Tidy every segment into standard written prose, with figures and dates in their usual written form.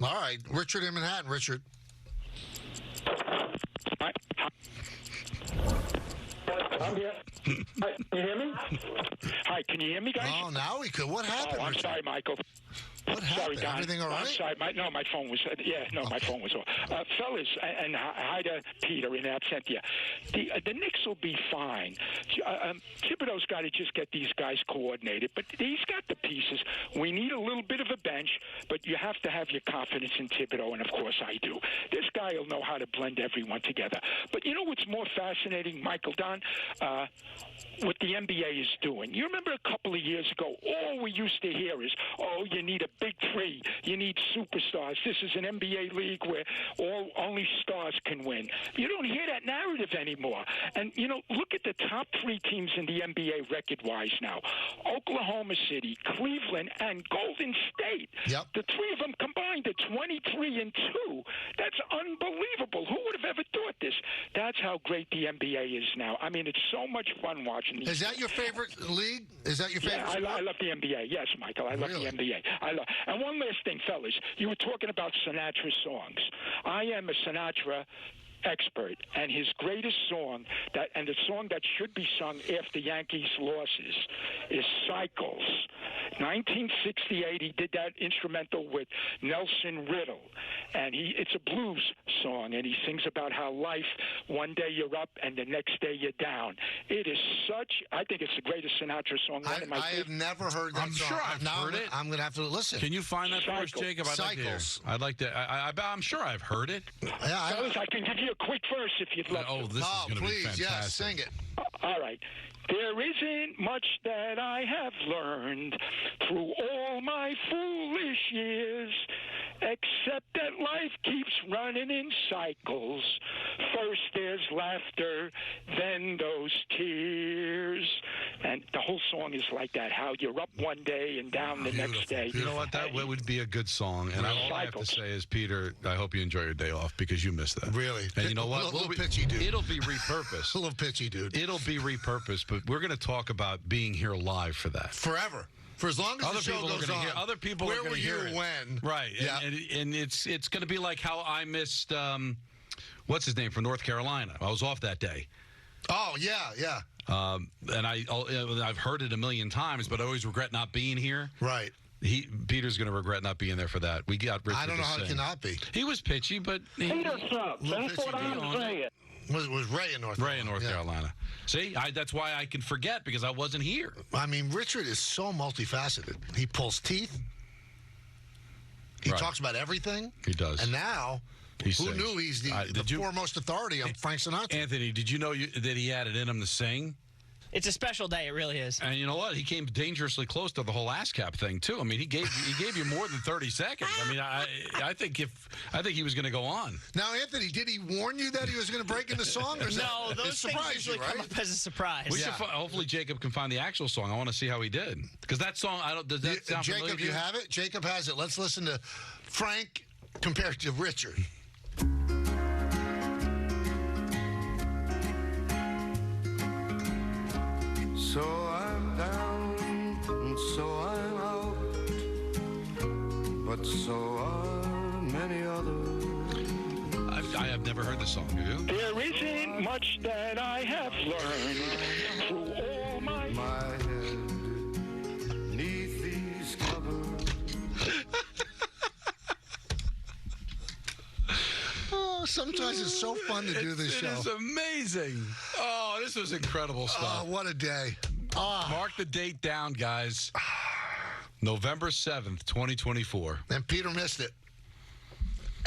All right. Richard in Manhattan. Richard. I'm here. Hi, can you hear me? Hi, can you hear me, guys? Oh, now we could. What happened, Oh, I'm Richard? sorry, Michael. What happened? Sorry, Don. Everything all right? I'm sorry. My phone was. My phone was off. Fellas, and hi to Peter in absentia. The Knicks will be fine. Thibodeau's got to just get these guys coordinated, but he's got the pieces. We need a little bit of a bench, but you have to have your confidence in Thibodeau, and of course I do. This guy will know how to blend everyone together. But you know what's more fascinating, Michael, Don? What the NBA is doing. You remember a couple of years ago, all we used to hear is, oh, you need a big three. You need superstars. This is an NBA league where only stars can win. You don't hear that narrative anymore. And, look at the top three teams in the NBA record-wise now. Oklahoma City, Cleveland, and Golden State. Yep. The three of them combined are 23-2. That's unbelievable. Who would have ever thought this? That's how great the NBA is now. I mean, it's so much fun watching. Is that your favorite league? Is that your favorite? Yeah, I love the NBA. Yes, Michael, I love the NBA. And one last thing, fellas. You were talking about Sinatra songs. I am a Sinatra expert, and his greatest song, and the song that should be sung after Yankees losses, is Cycles. 1968, he did that instrumental with Nelson Riddle, and it's a blues song, and he sings about how life, one day you're up and the next day you're down. It is I think it's the greatest Sinatra song. I have never heard that I'm song. sure I've heard it. I'm going to have to listen. Can you find that for us, Jacob? I'd like to. I'm sure I've heard it. Yeah, Fellas, I can give you a quick verse if you'd like to. This is going to be please, fantastic. yes, sing it. All right. There isn't much that I have learned through all my foolish years, except that life keeps running in cycles. First there's laughter, then those tears. And the whole song is like that, how you're up one day and down the next day. You know what? That would be a good song. And all I have to say is, Peter, I hope you enjoy your day off because you missed that. Really? And you know what? A little pitchy, dude. It'll be repurposed. A little pitchy, dude. It'll be repurposed, but we're going to talk about being here live for that. Forever. For as long as other the show people goes on. Other people where are going to hear it. When? Right. Yeah. And it's going to be like how I missed, what's his name, from North Carolina. I was off that day. Oh, yeah. And I've heard it a million times, but I always regret not being here. Right. Peter's going to regret not being there for that. We got Richard. I don't know how it cannot be. He was pitchy, but Peter sucks. That's what I'm saying. Was Ray in North Carolina? Ray in North Carolina. See, that's why I can forget because I wasn't here. I mean, Richard is so multifaceted. He pulls teeth. He talks about everything. He does. And now, who knew he's the foremost authority on Frank Sinatra? Anthony, did you know that he had it in him to sing? It's a special day. It really is. And you know what? He came dangerously close to the whole ASCAP thing too. I mean, he gave you more than 30 seconds. I mean, I think he was going to go on. Now, Anthony, did he warn you that he was going to break into song? Or No, those things usually come up as a surprise. We should hopefully Jacob can find the actual song. I want to see how he did because that song. Does that sound familiar? Jacob, you have it. Jacob has it. Let's listen to Frank compared to Richard. So I'm down and so I'm out, but so are many others. I have never heard the song. Have you? There isn't much that I have learned through all my head neath these covers. Oh, sometimes it's so fun to do this show. It is amazing. Oh, this was incredible stuff. Oh, what a day. Mark the date down, guys. November 7th, 2024. And Peter missed it.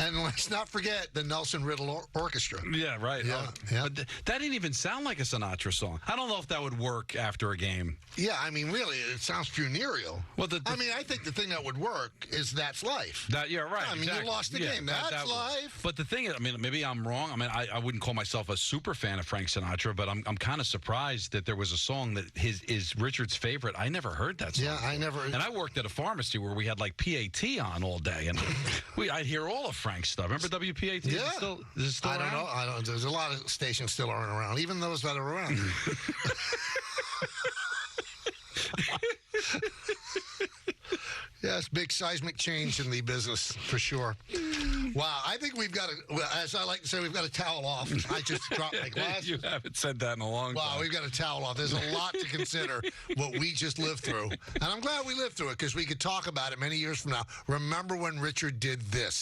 And let's not forget the Nelson Riddle Orchestra. Yeah, right. Yeah, But that didn't even sound like a Sinatra song. I don't know if that would work after a game. Yeah, I mean, really, it sounds funereal. Well, I mean, I think the thing that would work is That's Life. Yeah, right. I mean, exactly. you lost the game. That's life. But the thing is, I mean, maybe I'm wrong. I mean, I wouldn't call myself a super fan of Frank Sinatra, but I'm kind of surprised that there was a song that is Richard's favorite. I never heard that song. Yeah, I never. And I worked at a pharmacy where we had like PAT on all day, and I'd hear all of Frank's stuff. Remember WPAT? Yeah. Is it still I don't around? know. I don't. There's a lot of stations still aren't around, even those that are around. Yes, big seismic change in the business for sure. Wow, I think we've got to, as I like to say, we've got to towel off. I just dropped my glass. You haven't said that in a long time. Wow, we've got to towel off. There's a lot to consider what we just lived through. And I'm glad we lived through it because we could talk about it many years from now. Remember when Richard did this?